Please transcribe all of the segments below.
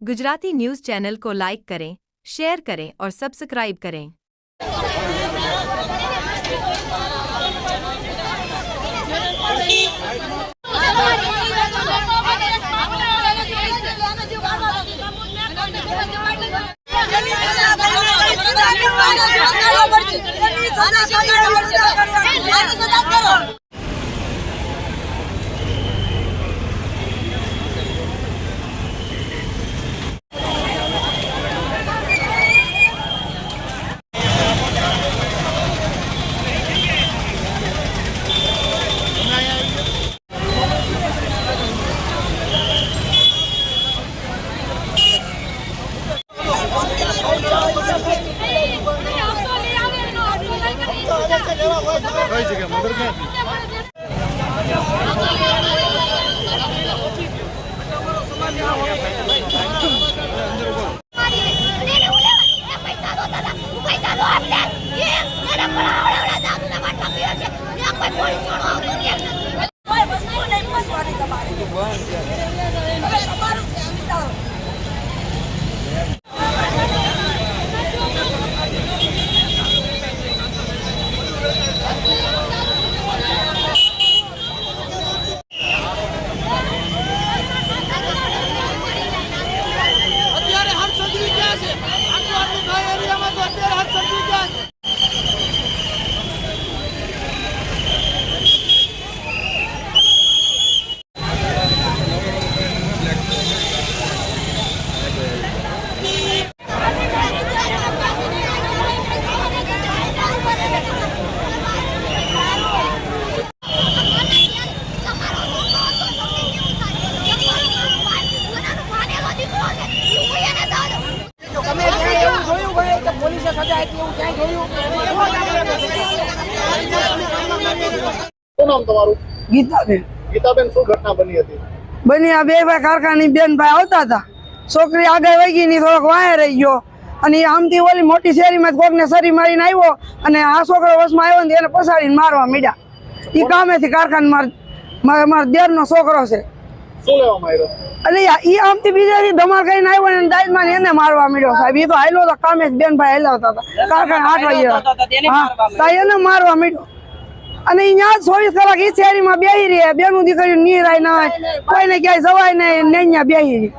Gujarati news channel को like करें, share करें और सब्सक्राइब करें। ગીતાબેન શું ઘટના બની હતી? બની આ બે ભાઈ કારખાની બેન ભાઈ આવતા હતા, છોકરી આગળ વહી ગઈ ની થોડોક વાય રહી ગયો અને આમથી ઓલી મોટી શેરીમાં કોકને સરી મારીને આવ્યો અને આ છોકરો વસમાં આવ્યો ને એને પસાડીને મારવા મીડ્યા. એ કામેથી કારખાન મારા દેરનો છોકરો છે. શું લેવા માર્યો? એટલે એ આમથી બીજાથી ધમાલ કરીને આવ્યો ને દાજમાં એને મારવા મીડ્યો. સાહેબ એ તો હાલ્યો તો કામે બેન ભાઈ હલાવતા હતા કારખાને 8 વાગ્યા એને મારવા મીડ્યો. અને અહીંયા 24 કલાક ઈ શેરીમાં બેહી રહી, બેનું દીકરીઓ નીરાય ના કોઈને ક્યાંય જવાય નહીં, અહીંયા બેહી રહી.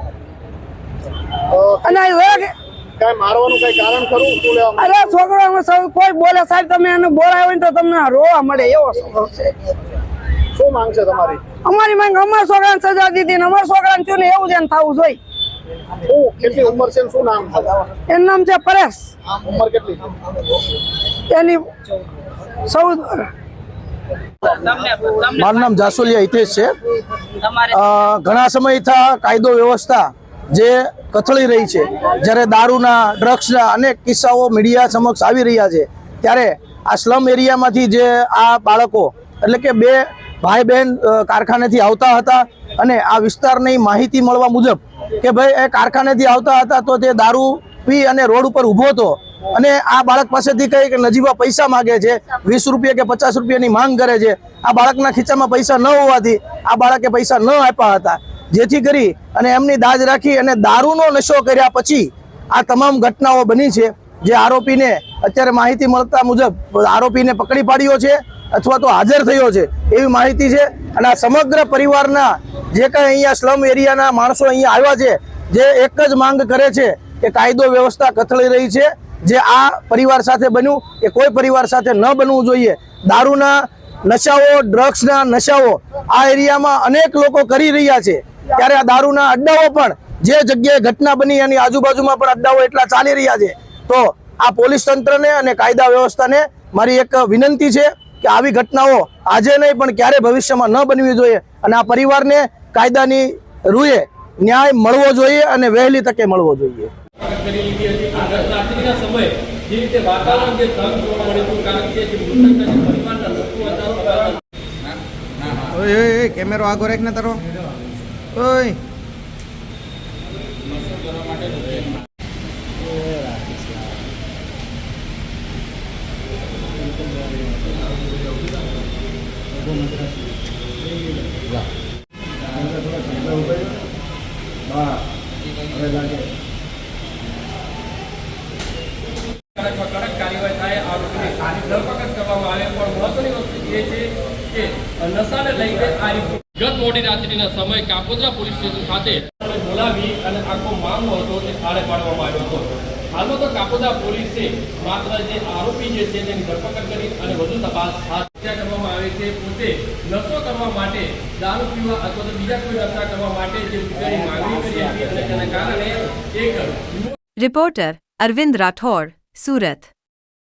અને કાઈ મારવાનું કઈ કારણ ખરું? શું લેવા? અરે છોકરો કોઈ બોલે સાહેબ, તમે એને બોલાવ્યો હોય તો તમને રોવા મળે એવો છોકરો છે. શું માંગ છે તમારી? અમારી માંગ અમારા છોકરાને સજા દીધી ને અમારા છોકરાને થયું ને એવું જ એને થવું જોઈએ. કેટલી ઉંમર છે? શું નામ છે? એનું નામ છે પરેશ. ઉંમર કેટલી? એની 14. મારું નામ જાસોલિયા હિતેશ છે. ઘણા સમયથી કાયદો વ્યવસ્થા જે કથળી રહી છે, જ્યારે દારૂના, ડ્રગ્સના અનેક કિસ્સાઓ મીડિયા સમક્ષ આવી રહ્યા છે, ત્યારે આ સ્લમ એરિયામાંથી જે આ બાળકો એટલે કે બે ભાઈ બહેન કારખાનેથી આવતા હતા અને આ વિસ્તારની માહિતી મળવા મુજબ કે ભાઈ એ કારખાનેથી આવતા હતા તો તે દારૂ પી અને રોડ ઉપર ઊભો હતો અને આ બાળક પાસેથી કઈ નજીવા પૈસા માંગે છે, 20 રૂપિયા કે 50 રૂપિયાની માંગ કરે છે. આ બાળકના ખીચામાં પૈસા ન હોવાથી આ બાળકે પૈસા ન આપ્યા હતા, જેથી કરી અને એમની દાજ રાખી અને દારૂનો નશો કર્યા પછી આ તમામ ઘટનાઓ બની છે. જે આરોપીને અત્યારે માહિતી મળતા મુજબ આરોપીને પકડી પાડ્યો છે અથવા તો હાજર થયો છે એવી માહિતી છે. અને આ સમગ્ર પરિવારના જે કંઈ અહીંયા સ્લમ એરિયાના માણસો અહીંયા આવ્યા છે, જે એક જ માંગ કરે છે કે કાયદો વ્યવસ્થા કથળી રહી છે. જે આ પરિવાર સાથે બન્યું એ કોઈ પરિવાર સાથે ન બનવું જોઈએ. દારૂના નશાઓ, ડ્રગ્સના નશાઓ આ એરિયામાં અનેક લોકો કરી રહ્યા છે, ત્યારે આ દારૂના અડ્ડાઓ પણ જે જગ્યાએ ઘટના બની એની આજુબાજુમાં પણ અડ્ડાઓ એટલા ચાલી રહ્યા છે. તો આ પોલીસ તંત્રને અને કાયદા વ્યવસ્થાને મારી એક વિનંતી છે કે આવી ઘટનાઓ આજે નહીં પણ ક્યારે ભવિષ્યમાં ન બનવી જોઈએ અને આ પરિવારને કાયદાની રૂએ ન્યાય મળવો જોઈએ અને વહેલી તકે મળવો જોઈએ. કેમેરો આગો રાખ ને તારો. ઓય કડક કાર્યવાહી થાય, આરોપીની ધરપકડ કરવામાં આવે. પણ મહત્વની વસ્તુ એ છે કે નશાને લઈને આ રીતે ગત મોડી રાત્રિના સમયે કાપોદ્રા પોલીસ સ્ટેશન ખાતે બોલાવી અને આખો મામલો હતો તે થાળે પાડવામાં આવ્યો હતો. હાલમાં તો કાપોદ્રા પોલીસે માત્ર જે આરોપી જે છે તેની ધરપકડ કરી અને વધુ તપાસ હાથ કરવામાં આવે છે. પોતે નશો કરવા માટે, દારૂ પીવા અથવા તો બીજા કોઈ નશા કરવા માટે જે રૂપિયાની માંગણી કરી હતી અને તેના કારણે એક रिपोर्टर अरविंद राठौड़, सूरत।